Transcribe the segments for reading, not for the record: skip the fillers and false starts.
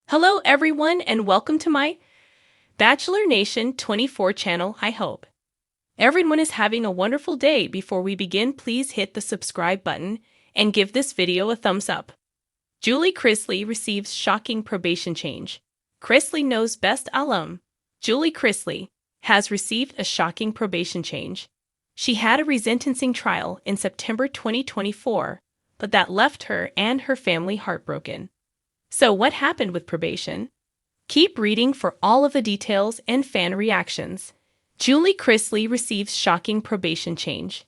Hello, everyone, and welcome to my Bachelor Nation 24 channel. I hope everyone is having a wonderful day. Before we begin, please hit the subscribe button and give this video a thumbs up. Julie Chrisley receives shocking probation change. Chrisley knows best alum. Julie Chrisley has received a shocking probation change. She had a resentencing trial in September 2024, but that left her and her family heartbroken. So what happened with probation? Keep reading for all of the details and fan reactions. Julie Chrisley receives shocking probation change.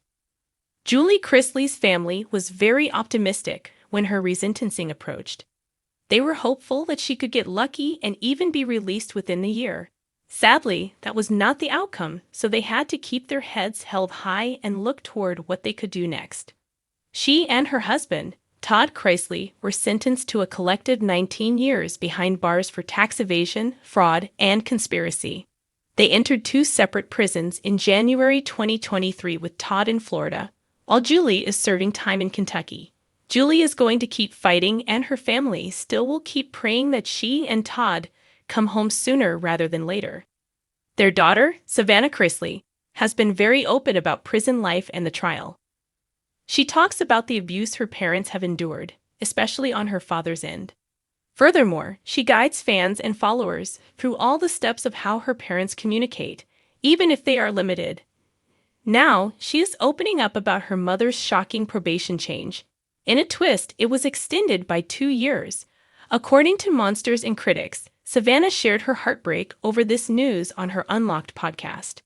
Julie Chrisley's family was very optimistic when her resentencing approached. They were hopeful that she could get lucky and even be released within the year. Sadly, that was not the outcome, so they had to keep their heads held high and look toward what they could do next. She and her husband, Todd Chrisley, were sentenced to a collective 19 years behind bars for tax evasion, fraud, and conspiracy. They entered two separate prisons in January 2023 with Todd in Florida, while Julie is serving time in Kentucky. Julie is going to keep fighting, and her family still will keep praying that she and Todd come home sooner rather than later. Their daughter, Savannah Chrisley, has been very open about prison life and the trial. She talks about the abuse her parents have endured, especially on her father's end. Furthermore, she guides fans and followers through all the steps of how her parents communicate, even if they are limited. Now, she is opening up about her mother's shocking probation change. In a twist, it was extended by 2 years. According to Monsters and Critics, Savannah shared her heartbreak over this news on her Unlocked podcast.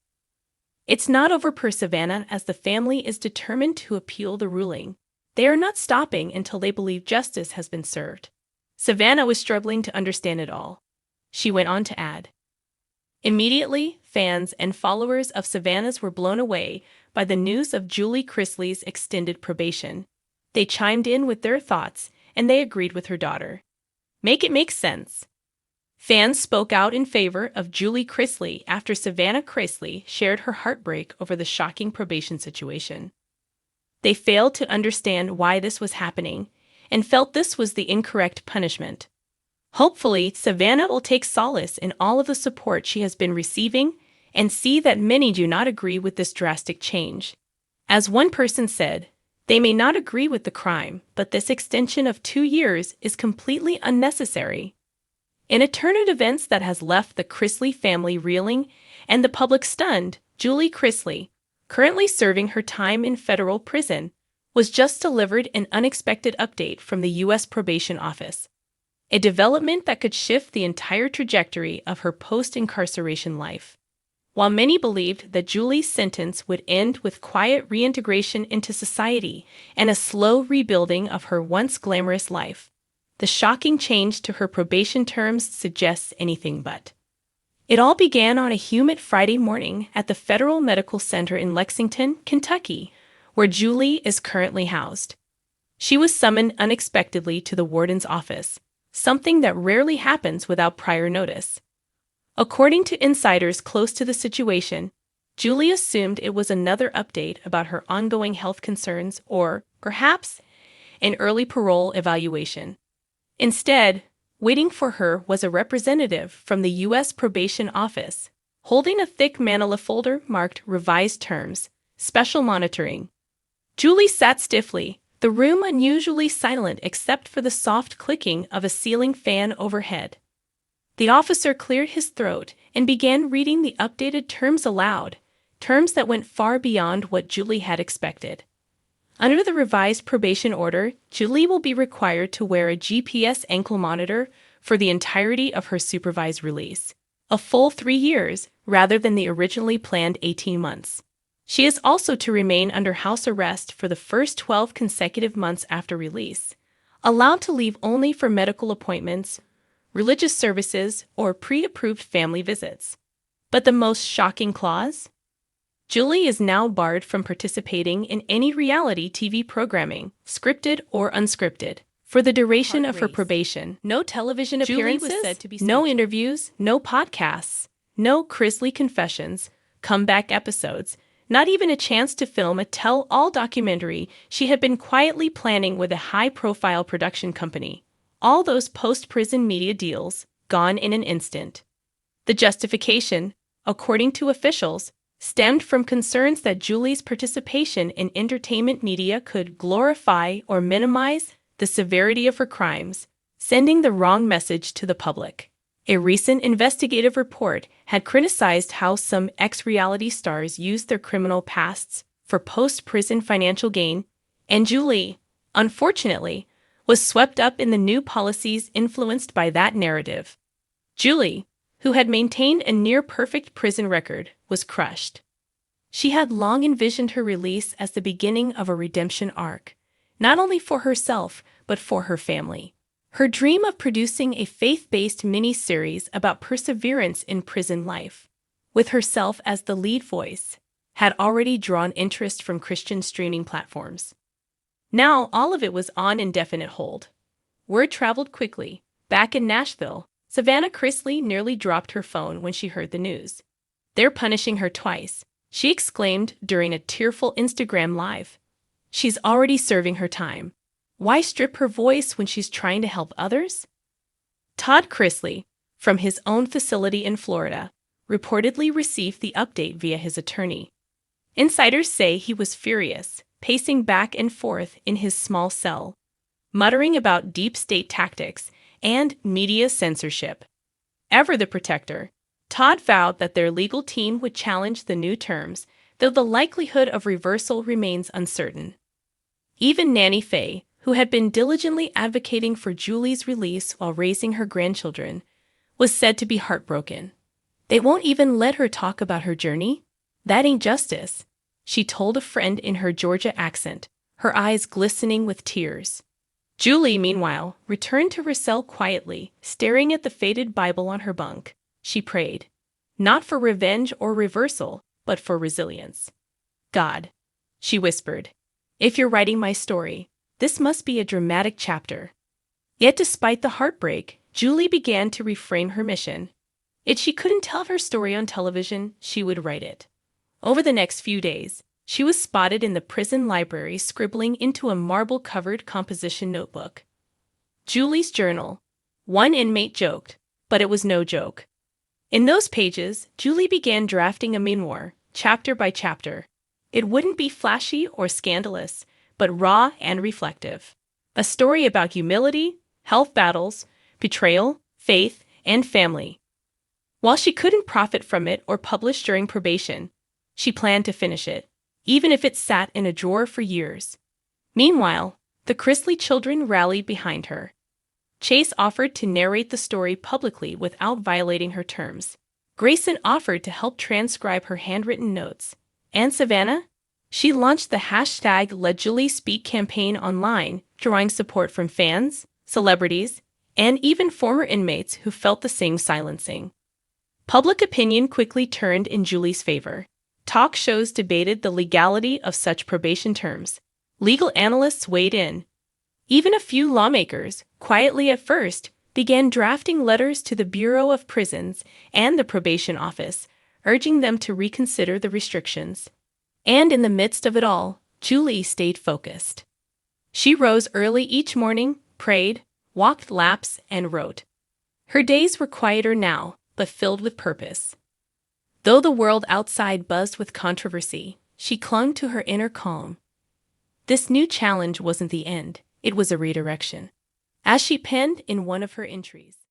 It's not over for Savannah, as the family is determined to appeal the ruling. They are not stopping until they believe justice has been served. Savannah was struggling to understand it all. She went on to add, "Immediately, fans and followers of Savannah's were blown away by the news of Julie Chrisley's extended probation. They chimed in with their thoughts, and they agreed with her daughter. Make it make sense." Fans spoke out in favor of Julie Chrisley after Savannah Chrisley shared her heartbreak over the shocking probation situation. They failed to understand why this was happening and felt this was the incorrect punishment. Hopefully, Savannah will take solace in all of the support she has been receiving and see that many do not agree with this drastic change. As one person said, "They may not agree with the crime, but this extension of 2 years is completely unnecessary." In a turn of events that has left the Chrisley family reeling and the public stunned, Julie Chrisley, currently serving her time in federal prison, was just delivered an unexpected update from the U.S. Probation Office, a development that could shift the entire trajectory of her post-incarceration life. While many believed that Julie's sentence would end with quiet reintegration into society and a slow rebuilding of her once glamorous life, the shocking change to her probation terms suggests anything but. It all began on a humid Friday morning at the Federal Medical Center in Lexington, Kentucky, where Julie is currently housed. She was summoned unexpectedly to the warden's office, something that rarely happens without prior notice. According to insiders close to the situation, Julie assumed it was another update about her ongoing health concerns or, perhaps, an early parole evaluation. Instead, waiting for her was a representative from the U.S. Probation Office, holding a thick manila folder marked Revised Terms, Special Monitoring. Julie sat stiffly, the room unusually silent except for the soft clicking of a ceiling fan overhead. The officer cleared his throat and began reading the updated terms aloud, terms that went far beyond what Julie had expected. Under the revised probation order, Julie will be required to wear a GPS ankle monitor for the entirety of her supervised release, a full 3 years rather than the originally planned 18 months. She is also to remain under house arrest for the first 12 consecutive months after release, allowed to leave only for medical appointments, religious services, or pre-approved family visits. But the most shocking clause? Julie is now barred from participating in any reality TV programming, scripted or unscripted, for the duration of her probation. No television appearances, no interviews, no podcasts, no Chrisley confessions, comeback episodes, not even a chance to film a tell-all documentary she had been quietly planning with a high-profile production company. All those post-prison media deals gone in an instant. The justification, according to officials, stemmed from concerns that Julie's participation in entertainment media could glorify or minimize the severity of her crimes, sending the wrong message to the public. A recent investigative report had criticized how some ex-reality stars used their criminal pasts for post-prison financial gain, and Julie, unfortunately, was swept up in the new policies influenced by that narrative. Julie, who had maintained a near-perfect prison record, was crushed. She had long envisioned her release as the beginning of a redemption arc, not only for herself, but for her family. Her dream of producing a faith-based mini-series about perseverance in prison life, with herself as the lead voice, had already drawn interest from Christian streaming platforms. Now all of it was on indefinite hold. Word traveled quickly. Back in Nashville, Savannah Chrisley nearly dropped her phone when she heard the news. "They're punishing her twice," she exclaimed during a tearful Instagram Live. "She's already serving her time. Why strip her voice when she's trying to help others?" Todd Chrisley, from his own facility in Florida, reportedly received the update via his attorney. Insiders say he was furious, pacing back and forth in his small cell, muttering about deep state tactics and media censorship. Ever the protector, Todd vowed that their legal team would challenge the new terms, though the likelihood of reversal remains uncertain. Even Nanny Faye, who had been diligently advocating for Julie's release while raising her grandchildren, was said to be heartbroken. "They won't even let her talk about her journey? That ain't justice," she told a friend in her Georgia accent, her eyes glistening with tears. Julie, meanwhile, returned to her cell quietly, staring at the faded Bible on her bunk. She prayed, not for revenge or reversal, but for resilience. "God," she whispered, "if you're writing my story, this must be a dramatic chapter." Yet despite the heartbreak, Julie began to reframe her mission. If she couldn't tell her story on television, she would write it. Over the next few days, she was spotted in the prison library scribbling into a marble-covered composition notebook. Julie's journal. One inmate joked, but it was no joke. In those pages, Julie began drafting a memoir, chapter by chapter. It wouldn't be flashy or scandalous, but raw and reflective. A story about humility, health battles, betrayal, faith, and family. While she couldn't profit from it or publish during probation, she planned to finish it, even if it sat in a drawer for years. Meanwhile, the Chrisley children rallied behind her. Chase offered to narrate the story publicly without violating her terms. Grayson offered to help transcribe her handwritten notes. And Savannah? She launched the hashtag Let Julie Speak campaign online, drawing support from fans, celebrities, and even former inmates who felt the same silencing. Public opinion quickly turned in Julie's favor. Talk shows debated the legality of such probation terms. Legal analysts weighed in. Even a few lawmakers, quietly at first, began drafting letters to the Bureau of Prisons and the Probation Office, urging them to reconsider the restrictions. And in the midst of it all, Julie stayed focused. She rose early each morning, prayed, walked laps, and wrote. Her days were quieter now, but filled with purpose. Though the world outside buzzed with controversy, she clung to her inner calm. This new challenge wasn't the end, it was a redirection. As she penned in one of her entries,